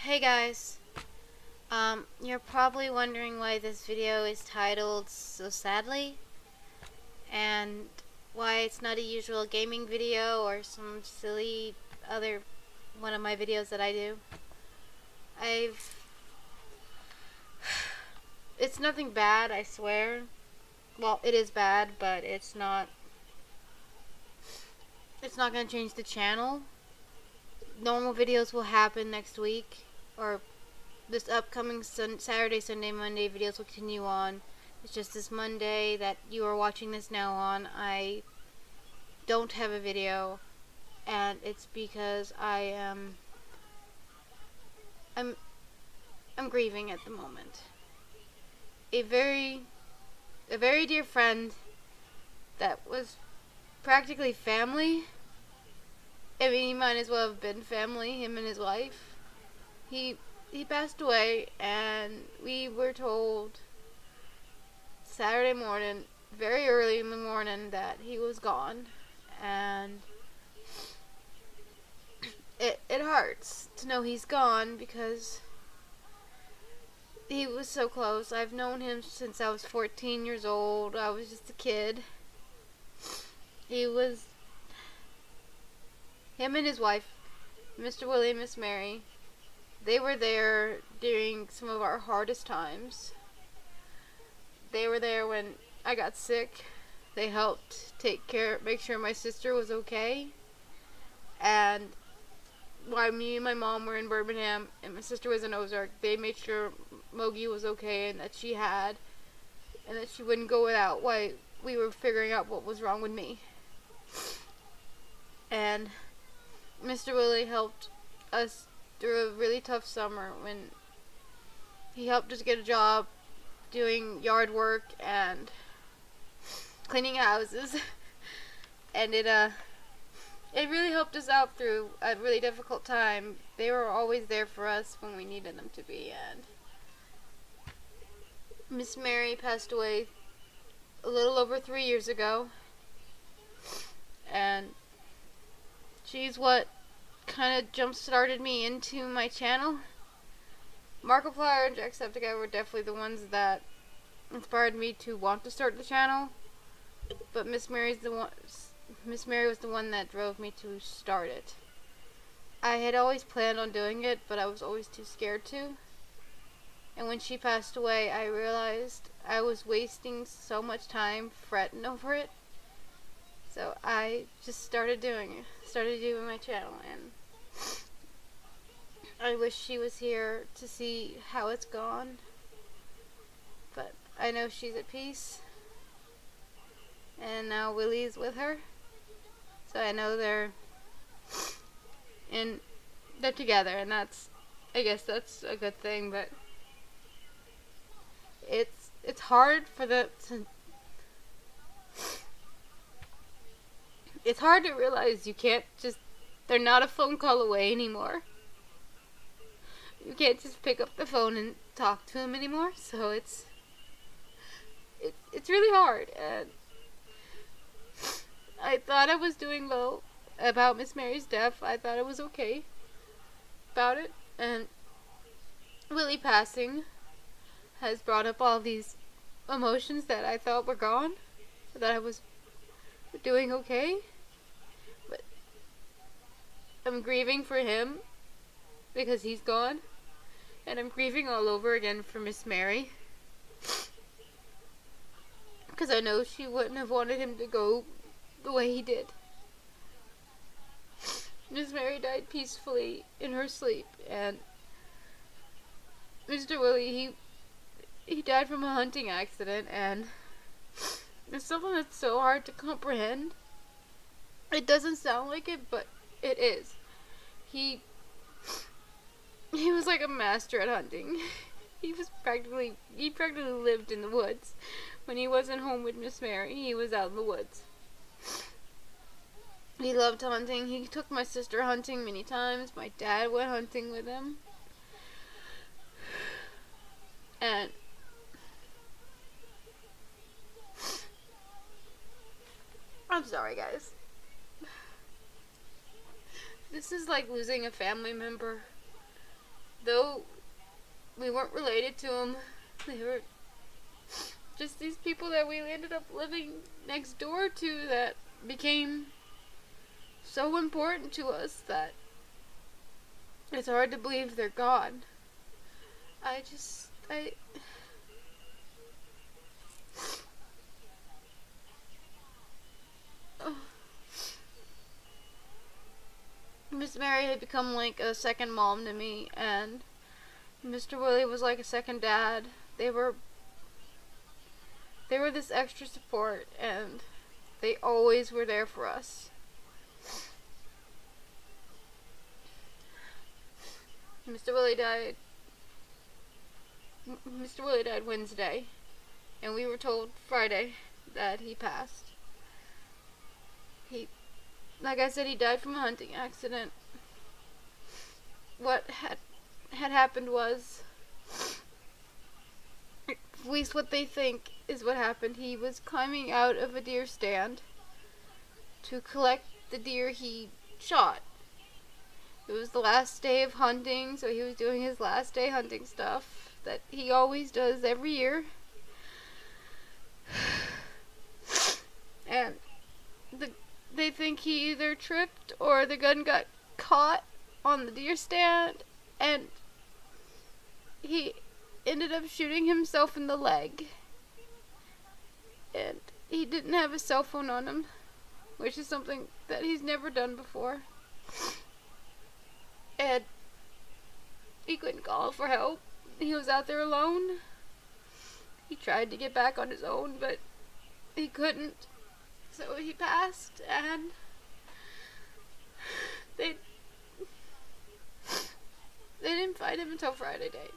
Hey guys, you're probably wondering why this video is titled so sadly, and why it's not a usual gaming video or some silly other one of my videos that I do. It's nothing bad, I swear. Well, it is bad, but it's not gonna change the channel. Normal videos will happen next week, or this upcoming Saturday, Sunday, Monday videos will continue on. It's just this Monday that you are watching this now on, I don't have a video, and it's because I'm grieving at the moment. A very dear friend that was practically family. I mean, he might as well have been family, him and his wife. He passed away, and we were told Saturday morning, very early in the morning, that he was gone. And it hurts to know he's gone because he was so close. I've known him since I was 14 years old. I was just a kid. Him and his wife, Mr. Willie and Miss Mary, they were there during some of our hardest times. They were there when I got sick. They helped make sure my sister was okay. And while me and my mom were in Birmingham and my sister was in Ozark, they made sure Mogi was okay and that she wouldn't go without while we were figuring out what was wrong with me. And Mr. Willie helped us through a really tough summer when he helped us get a job doing yard work and cleaning houses. And it really helped us out through a really difficult time. They were always there for us when we needed them to be. And Miss Mary passed away a little over 3 years ago, and she's what kind of jump-started me into my channel. Markiplier and Jacksepticeye were definitely the ones that inspired me to want to start the channel, but Miss Mary was the one that drove me to start it. I had always planned on doing it, but I was always too scared to. And when she passed away, I realized I was wasting so much time fretting over it. So I just started doing my channel, and I wish she was here to see how it's gone. But I know she's at peace. And now Willie's with her. So I know they're together, and I guess that's a good thing, but it's hard it's hard to realize they're not a phone call away anymore. You can't just pick up the phone and talk to him anymore, so it's really hard. And I thought I was doing well about Miss Mary's death. I thought I was okay about it, and Willie passing has brought up all these emotions that I thought were gone, that I was doing okay. But I'm grieving for him because he's gone, and I'm grieving all over again for Miss Mary because I know she wouldn't have wanted him to go the way he did. Miss Mary died peacefully in her sleep, and Mr. Willie, he died from a hunting accident, and it's something that's so hard to comprehend. It doesn't sound like it, but it is. He was like a master at hunting. He practically lived in the woods. When he wasn't home with Miss Mary, he was out in the woods. He loved hunting. He took my sister hunting many times. My dad went hunting with him. And I'm sorry, guys. This is like losing a family member. though we weren't related to them, they were just these people that we ended up living next door to that became so important to us that it's hard to believe they're gone. Oh. Miss Mary had become like a second mom to me, and Mr. Willie was like a second dad. They were this extra support, and they always were there for us. Mr. Willie died Wednesday, and we were told Friday that he passed. Like I said, he died from a hunting accident. What had happened was, at least what they think is what happened, he was climbing out of a deer stand to collect the deer he shot. It was the last day of hunting, so he was doing his last day hunting stuff that he always does every year. And they think he either tripped or the gun got caught on the deer stand, and he ended up shooting himself in the leg. And he didn't have a cell phone on him, which is something that he's never done before. And he couldn't call for help. He was out there alone. He tried to get back on his own, but he couldn't. So he passed, and they didn't find him until Friday day.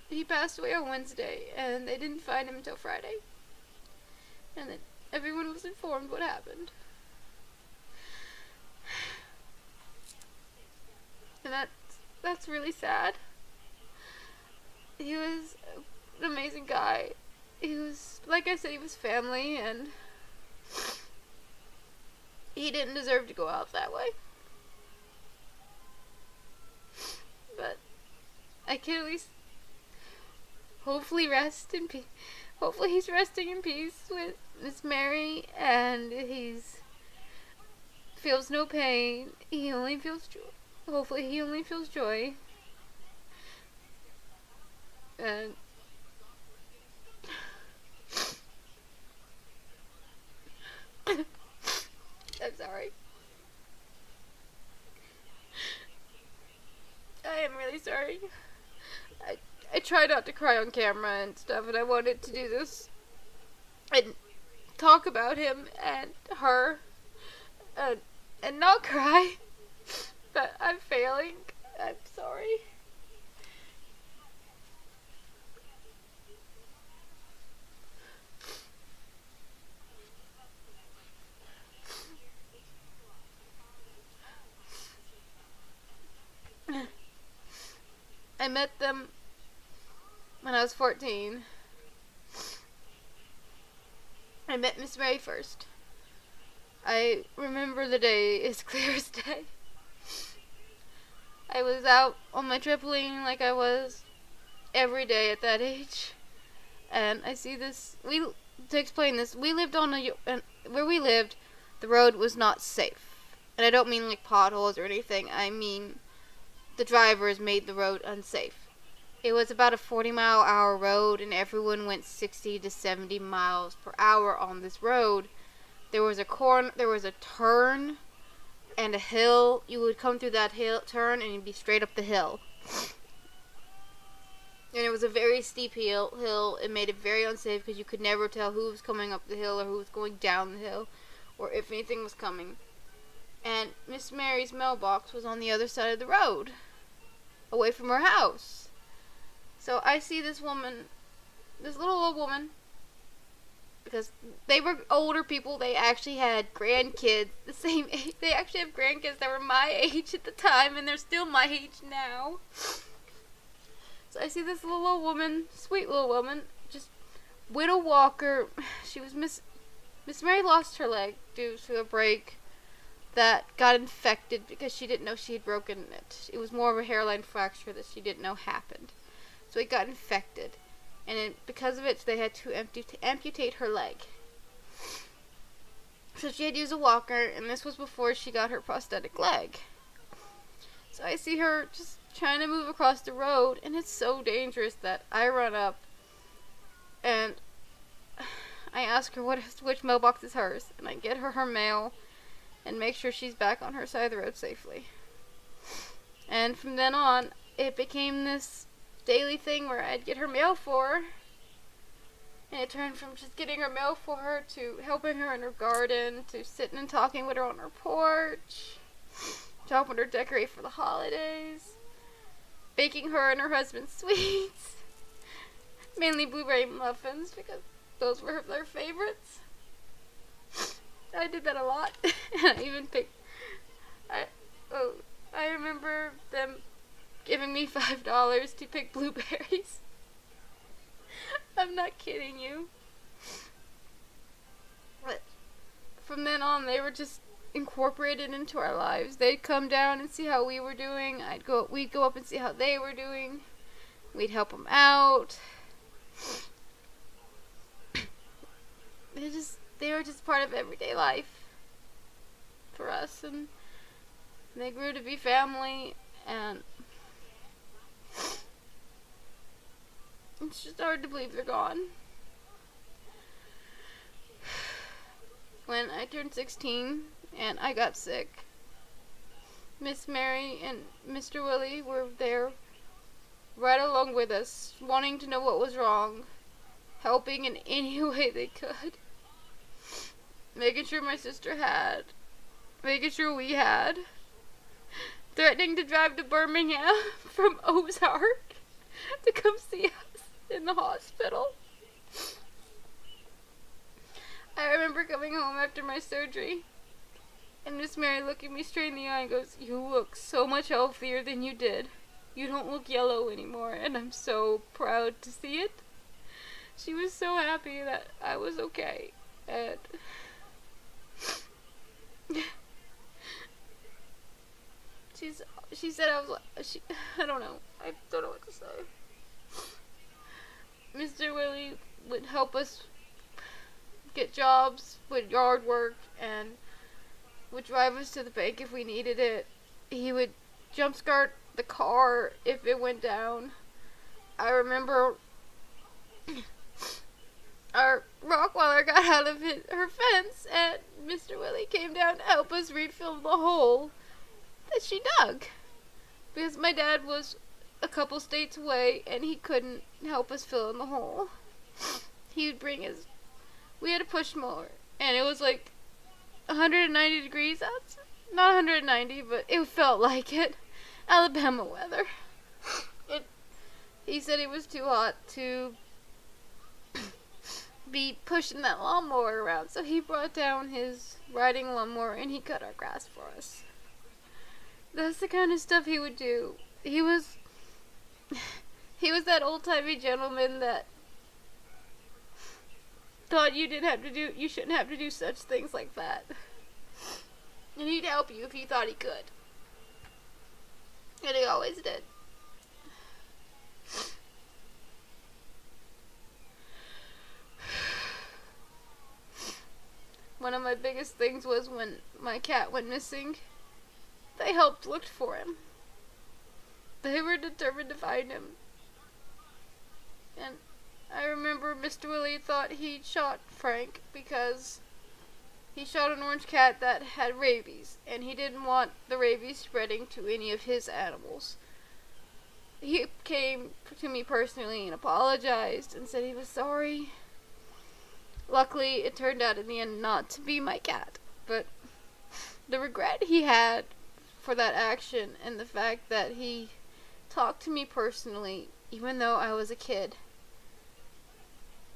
He passed away on Wednesday, and they didn't find him until Friday. And then everyone was informed what happened. And that's really sad. He was an amazing guy. He was, like I said, he was family, and he didn't deserve to go out that way. But I can at least hopefully rest in peace. Hopefully he's resting in peace with Miss Mary, and feels no pain. He only feels joy. Hopefully he only feels joy. And I'm sorry. I am really sorry. I try not to cry on camera and stuff, and I wanted to do this and talk about him and her and not cry, but I'm failing. I'm sorry. I met them when I was 14. I met Miss Mary first. I remember the day as clear as day. I was out on my trampoline like I was every day at that age. And I see this, to explain this, we lived where we lived, the road was not safe. And I don't mean like potholes or anything, I mean the drivers made the road unsafe. It was about a 40-mile-an-hour road, and everyone went 60 to 70 miles per hour on this road. There was a turn and a hill. You would come through that turn and you'd be straight up the hill. And it was a very steep hill. It made it very unsafe because you could never tell who was coming up the hill or who was going down the hill, or if anything was coming. And Miss Mary's mailbox was on the other side of the road, away from her house. So I see this woman, this little old woman, because they were older people. They actually had grandkids the same age. They actually have grandkids that were my age at the time, and they're still my age now. So I see this little old woman, sweet little woman, just widow walker. She was Miss Mary lost her leg due to a break that got infected because she didn't know she had broken it. It was more of a hairline fracture that she didn't know happened. So it got infected. And because of it, they had to amputate her leg. So she had to use a walker, and this was before she got her prosthetic leg. So I see her just trying to move across the road, and it's so dangerous that I run up and I ask her which mailbox is hers, and I get her mail and make sure she's back on her side of the road safely. And from then on, it became this daily thing where I'd get her mail for her, and it turned from just getting her mail for her to helping her in her garden, to sitting and talking with her on her porch, to helping her decorate for the holidays, baking her and her husband sweets, mainly blueberry muffins because those were their favorites. I did that a lot. I even picked. I remember them giving me $5 to pick blueberries. I'm not kidding you. But from then on, they were just incorporated into our lives. They'd come down and see how we were doing. We'd go up and see how they were doing. We'd help them out. They were just part of everyday life for us, and they grew to be family, and it's just hard to believe they're gone. When I turned 16 and I got sick, Miss Mary and Mr. Willie were there right along with us, wanting to know what was wrong, helping in any way they could, making sure my sister had, making sure we had, threatening to drive to Birmingham from Ozark to come see us in the hospital. I remember coming home after my surgery, and Miss Mary looking me straight in the eye and goes, "You look so much healthier than you did. You don't look yellow anymore," and I'm so proud to see it. She was so happy that I was okay, and she said I was I don't know what to say. Mr. Willie would help us get jobs with yard work and would drive us to the bank if we needed it. He would jumpstart the car if it went down. I remember our Rottweiler got out of her fence, and Mr. Willie came down to help us refill the hole that she dug, because my dad was a couple states away and he couldn't help us fill in the hole. He would bring we had a push mower, and it was like 190 degrees outside. Not 190, but it felt like it. Alabama weather. He said it was too hot to be pushing that lawnmower around, so he brought down his riding lawnmower and he cut our grass for us. That's the kind of stuff he would do. He was that old-timey gentleman that thought you shouldn't have to do such things like that. And he'd help you if he thought he could. And he always did. One of my biggest things was when my cat went missing. They helped look for him. They were determined to find him. And I remember Mr. Willie thought he'd shot Frank because he shot an orange cat that had rabies, and he didn't want the rabies spreading to any of his animals. He came to me personally and apologized and said he was sorry. Luckily, it turned out in the end not to be my cat, but the regret he had for that action and the fact that he talked to me personally, even though I was a kid.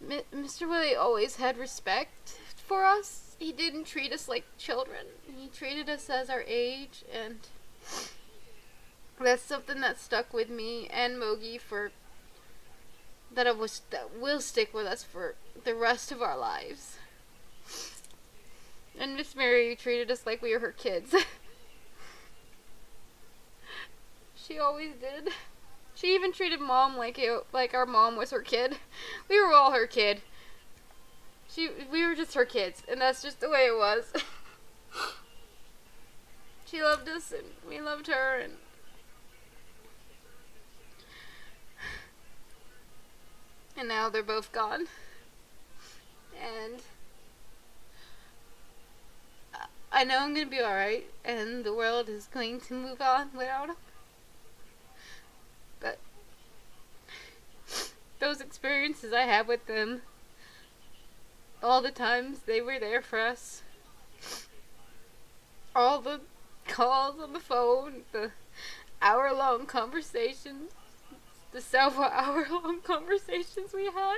Mr. Willie always had respect for us. He didn't treat us like children. He treated us as our age, and that's something that stuck with me and Mogi that will stick with us for the rest of our lives. And Miss Mary treated us like we were her kids. She always did. She even treated Mom like our mom was her kid. We were all her kid. We were just her kids, and that's just the way it was. She loved us, and we loved her, and now they're both gone. And I know I'm gonna be alright, and the world is going to move on without them. But those experiences I had with them, all the times they were there for us, all the calls on the phone, the hour-long conversations, the several hour-long conversations we had,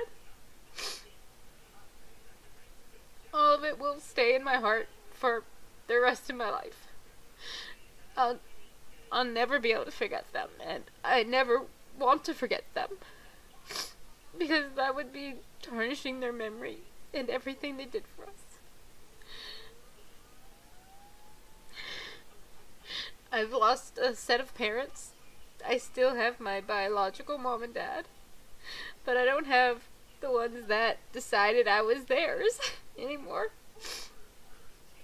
all of it will stay in my heart for the rest of my life. I'll never be able to forget them, and I never want to forget them, because that would be tarnishing their memory and everything they did for us. I've lost a set of parents. I still have my biological mom and dad, but I don't have the ones that decided I was theirs anymore.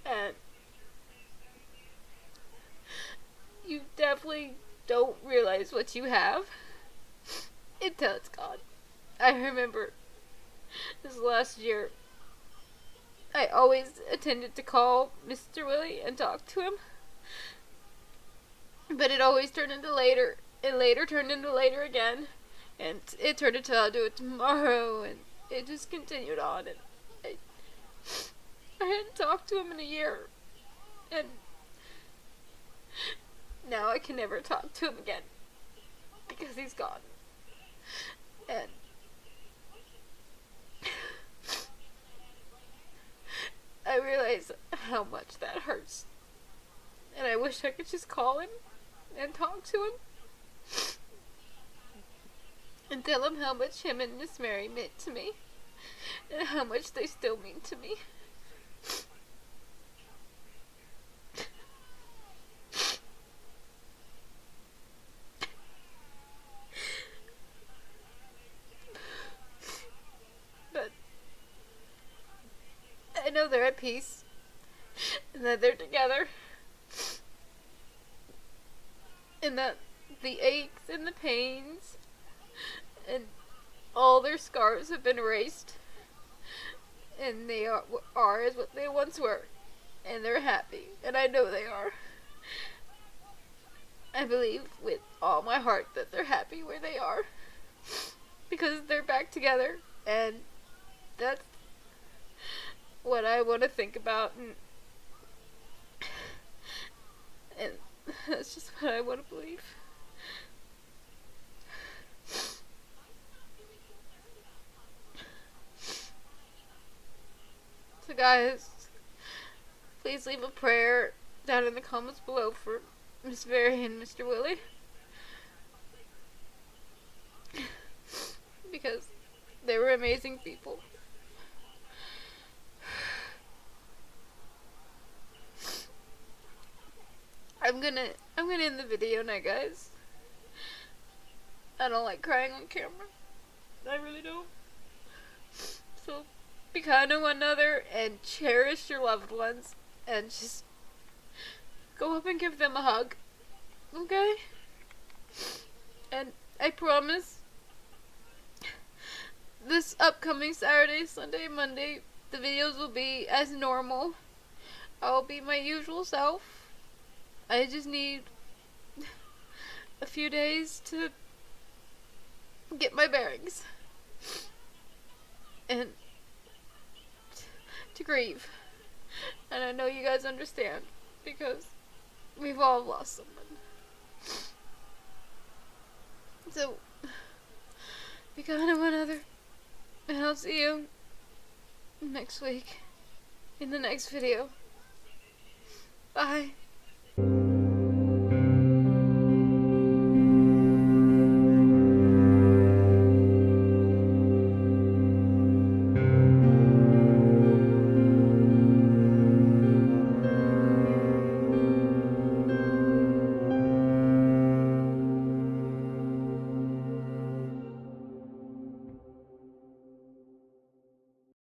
And you definitely don't realize what you have until it's gone. I remember this last year, I always intended to call Mr. Willie and talk to him, but it always turned into later, and later turned into later again, and it turned into I'll do it tomorrow, and it just continued on, and I hadn't talked to him in a year, and now I can never talk to him again, because he's gone. And I realize how much that hurts, and I wish I could just call him and talk to him and tell him how much him and Miss Mary meant to me, and how much they still mean to me. But I know they're at peace, and that they're together, and that the aches and the pains and all their scars have been erased, and they are as what they once were, and they're happy, and I know they are. I believe with all my heart that they're happy where they are, because they're back together, and that's what I want to think about, and that's just what I want to believe. So guys, please leave a prayer down in the comments below for Miss Mary and Mr. Willie, because they were amazing people. I'm gonna end the video now, guys. I don't like crying on camera. I really don't. So be kind to one another and cherish your loved ones, and just go up and give them a hug, okay? And I promise, this upcoming Saturday, Sunday, Monday, the videos will be as normal. I'll be my usual self. I just need a few days to get my bearings and to grieve. And I know you guys understand, because we've all lost someone. So be kind to one another, and I'll see you next week in the next video. Bye.